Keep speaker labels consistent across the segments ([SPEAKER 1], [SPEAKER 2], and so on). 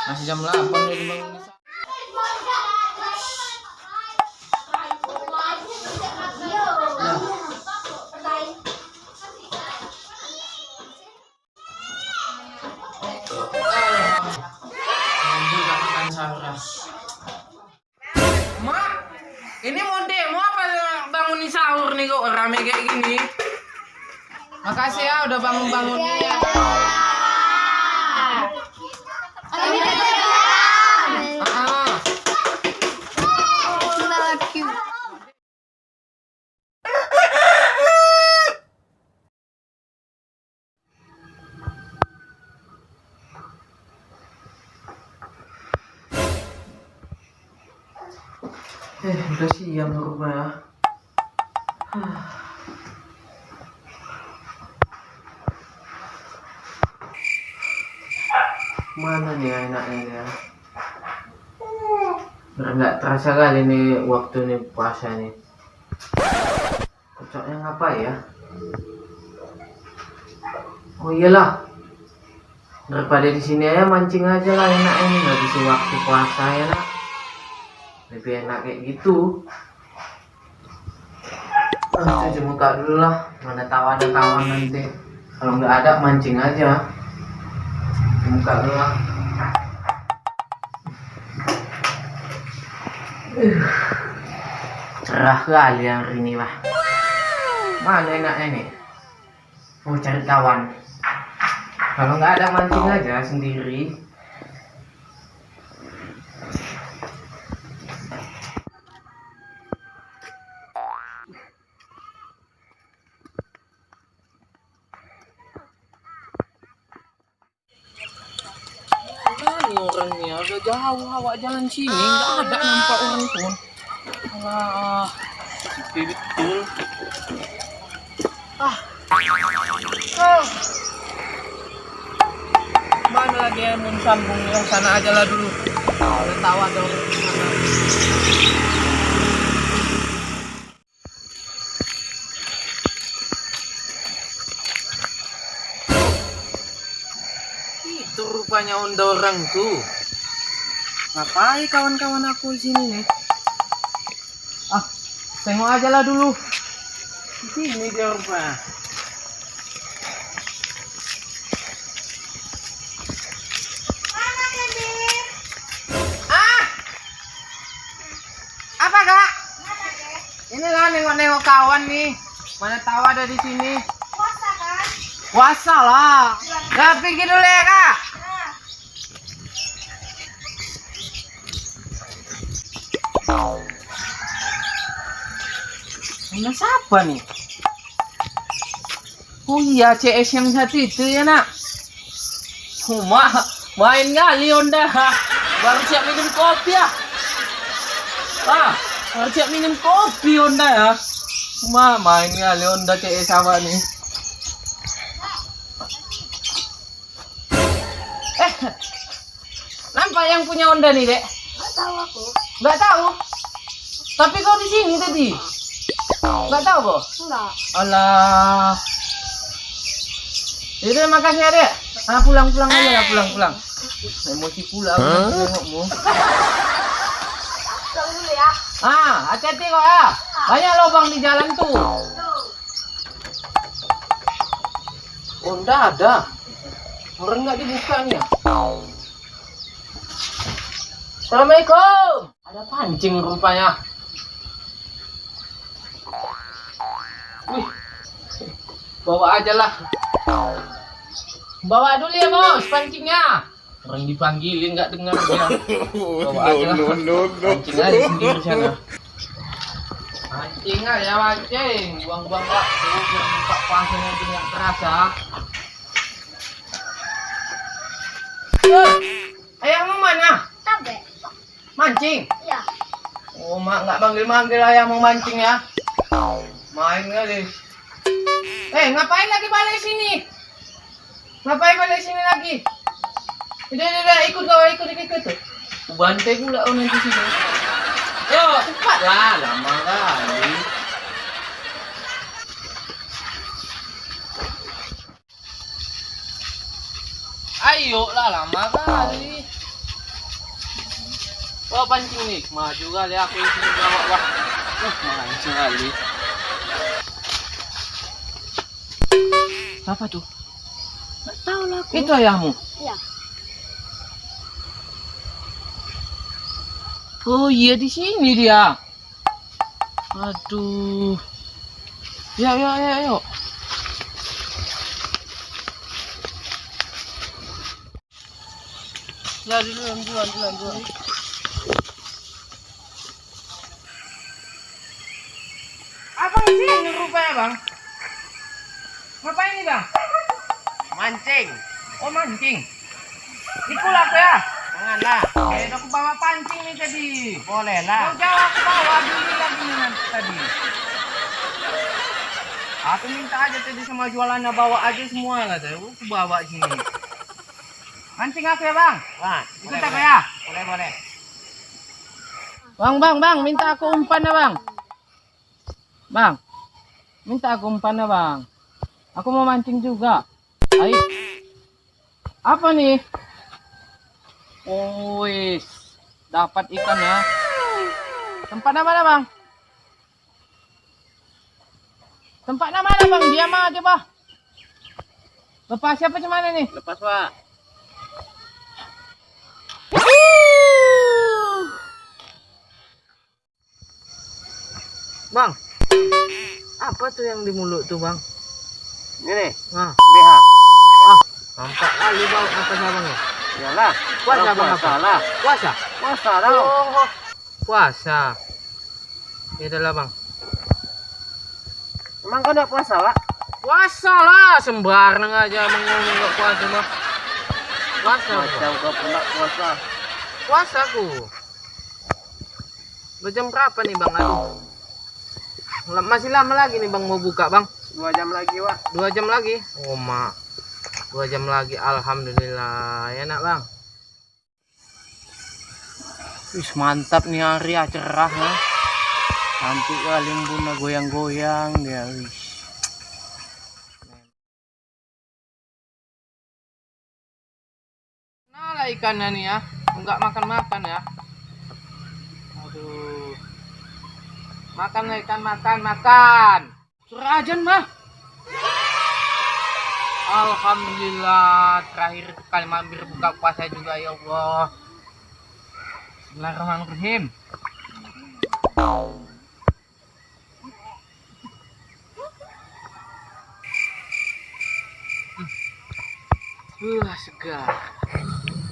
[SPEAKER 1] Masih jam 8 nih dibangun. Mak, ini mau demo apa bangunin sahur nih kok rame kayak gini? Makasih ya udah bangun-bangunin ya. Udah siang rupanya. Mana nih enaknya ya? Nggak terasa kali nih waktu nih puasa nih. Cocoknya ngapa ya? Oh iyalah, daripada di sini aja mancing aja lah, enaknya nih nggak bisa waktu puasa ya nak. Lebih enak kayak gitu. Cuci muka dulu lah, mana tahu ada kawan nanti. Kalau nggak ada mancing aja. Cuci muka dulu lah. Cerah kali hari ini lah. Mana enaknya nih? Mau cari kawan. Kalau nggak ada mancing aja sendiri. Ini orangnya udah jauh awak jalan sini, nggak ada nampak orang pun. Wah, sepi betul. Mana lagi yang mau sambung ya? Sana aja lah dulu. Udah tahu ada orang di sana. Itu rupanya onda orang tuh. Ngapain kawan-kawan aku di sini nih? Tengok aja lah dulu. Di sini dia rupanya. Apa kak? Inilah nengok-nengok kawan nih. Mana tahu ada di sini.
[SPEAKER 2] Puasa kan?
[SPEAKER 1] Puasa lah. Gak pergi dulu ya kak. Ini siapa nih? Oh iya, CS yang satu itu ya nak. Main kali onda. Baru siap minum kopi ya. Baru siap minum kopi onda ya. Main kali onda CS sama nih. Nampak yang punya onda nih dek?
[SPEAKER 2] Nggak tahu aku.
[SPEAKER 1] Nggak tahu. Tapi kau di sini tadi. Nggak tahu kok?
[SPEAKER 2] Enggak.
[SPEAKER 1] Alah. Yaudah makasih ya dek. Pulang aja lah, pulang. Emosi pula aku nengokmu.
[SPEAKER 2] Pulang dulu ya.
[SPEAKER 1] Hati-hati kok ya. Banyak lubang di jalan tuh. Oh, enggak ada. Orang nggak dibuka nih ya. Assalamualaikum. Ada pancing rupanya. Wih. Bawa aja lah. Bawa dulu ya bos pancingnya. Orang dipanggilin nggak dengar dia. Bawa aja lah. Pancing aja sendiri sana. Pancing aja pancing. Buang-buang waktu biar buka puasanya itu nggak terasa. Ayammu mana?
[SPEAKER 2] Tabe.
[SPEAKER 1] Mancing?
[SPEAKER 2] Iya.
[SPEAKER 1] Oh mak nggak manggil-manggil ayam mau mancing ya? Main kali. Ngapain lagi balik sini? Ngapain balik sini lagi? Udah, ikut kau, ikut. Bantai pula kau nanti sini. Yo, cepat lah, lama kali. Ayo lah, lama kali. Oh, pancing nih. Maju kali aku di sini bawa, wah. Mancing kali. Apa tuh?
[SPEAKER 2] Nggak tahu lah aku.
[SPEAKER 1] Itu ayahmu.
[SPEAKER 2] Iya.
[SPEAKER 1] Oh iya, di sini dia. Aduh. Ya, yuk. Ya, duluan. Abang sini rupanya, Bang. Ngapain nih, Bang?
[SPEAKER 3] Mancing.
[SPEAKER 1] Oh, mancing. Ikut aku ya.
[SPEAKER 3] Jangan lah.
[SPEAKER 1] Aku bawa pancing nih tadi.
[SPEAKER 3] Boleh lah.
[SPEAKER 1] Mau jauh aku bawa beli lagi nih nanti tadi. Aku minta aja tadi sama jualannya bawa aja semua kata. Aku bawa sini. Mancing aku ya, Bang.
[SPEAKER 3] Wah,
[SPEAKER 1] Ikut aku ya.
[SPEAKER 3] Boleh.
[SPEAKER 1] Bang, minta aku umpan ya, Bang. Bang, minta aku umpan ya, Bang. Aku mau mancing juga. Ayo. Apa nih? Oh, wis. Dapat ikan ya. Tempatnya mana, Bang? Tempatnya mana, Bang? Diam aja, Bang. Lepas siapa cuman nih?
[SPEAKER 3] Lepas, Pak.
[SPEAKER 1] Bang. Apa tuh yang di mulut tuh, Bang?
[SPEAKER 3] Ini,
[SPEAKER 1] Nah,
[SPEAKER 3] BH.
[SPEAKER 1] nampak kali, Bang. Apa Bang ya?
[SPEAKER 3] Iyalah.
[SPEAKER 1] Puasa,
[SPEAKER 3] Orang
[SPEAKER 1] Bang,
[SPEAKER 3] puasa
[SPEAKER 1] apa?
[SPEAKER 3] lah.
[SPEAKER 1] Puasa.
[SPEAKER 3] Puasa lah.
[SPEAKER 1] Oh, puasa. Ya adalah, Bang.
[SPEAKER 3] Emang kau udah puasa, Pak?
[SPEAKER 1] Puasa lah, sembarang aja ngomong nggak puasa, Bang. Puasa,
[SPEAKER 3] Macam kau pula puasa.
[SPEAKER 1] puasa aku. Udah jam berapa nih, Bang? Aduh. Masih lama lagi nih, Bang, mau buka, Bang.
[SPEAKER 3] 2 jam lagi, Pak.
[SPEAKER 1] 2 jam lagi. Oh, mak. 2 jam lagi, alhamdulillah. Enak, Bang. Wih, mantap nih hari ya, cerah ya. Cantik kali embunnya goyang-goyang dia. Wih. Nah lah ikannya nih ya. Enggak makan-makan ya. Aduh. Makan lah ikan, makan. Surah ajan mah. Alhamdulillah, terakhir kali mampir buka puasa juga ya Allah. Bismillahirrahmanirrahim. Segar.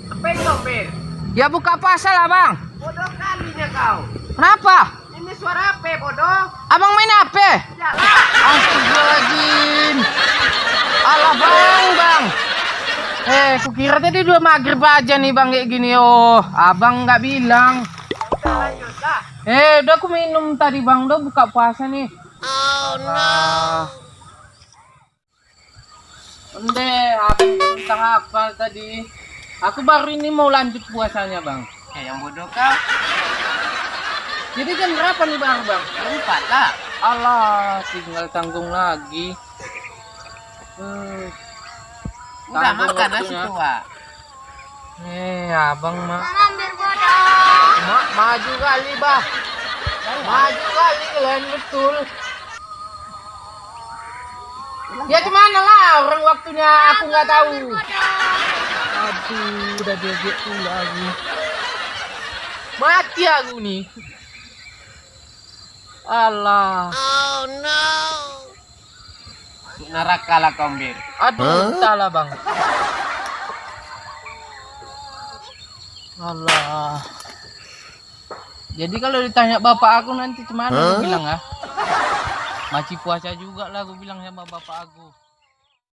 [SPEAKER 3] Apa itu, Bir?
[SPEAKER 1] Ya buka puasa lah, Bang.
[SPEAKER 3] Bodoh kalinya kau.
[SPEAKER 1] Kenapa?
[SPEAKER 3] Ini suara apa, bodoh?
[SPEAKER 1] Abang main HP?
[SPEAKER 3] Iyalah.
[SPEAKER 1] Astagfirullahaladzim. Alah, Bang. Kukira tadi udah maghrib aja nih, Bang, kayak gini. Oh, Abang nggak bilang.
[SPEAKER 3] Udah lanjut dah.
[SPEAKER 1] Udah aku minum tadi, Bang. Udah buka puasa nih. Oh, no. Abang tentang apa tadi? Aku baru ini mau lanjut puasanya, Bang.
[SPEAKER 3] Yang bodoh kau.
[SPEAKER 1] Jadi jam berapa nih, Bang?
[SPEAKER 3] Jam 4 lah.
[SPEAKER 1] Allah, tinggal tanggung lagi.
[SPEAKER 3] Udah
[SPEAKER 1] Tanggung
[SPEAKER 3] makan nasi
[SPEAKER 1] waktunya.
[SPEAKER 3] tua.
[SPEAKER 1] Abang mah.
[SPEAKER 2] Ambil bodoh.
[SPEAKER 1] Maju kali, Bah. Maju kali kalian betul. Ya kemana lah, orang waktunya aku nggak tahu. Aduh, udah diajak pula lagi. Mati aku nih. Allah.
[SPEAKER 2] Oh no.
[SPEAKER 3] Neraka lah kau, Bir.
[SPEAKER 1] Aduh, salah, Bang. Allah. Jadi kalau ditanya bapak aku nanti kemana aku bilang ya? Masih puasa juga lah aku bilang sama bapak aku.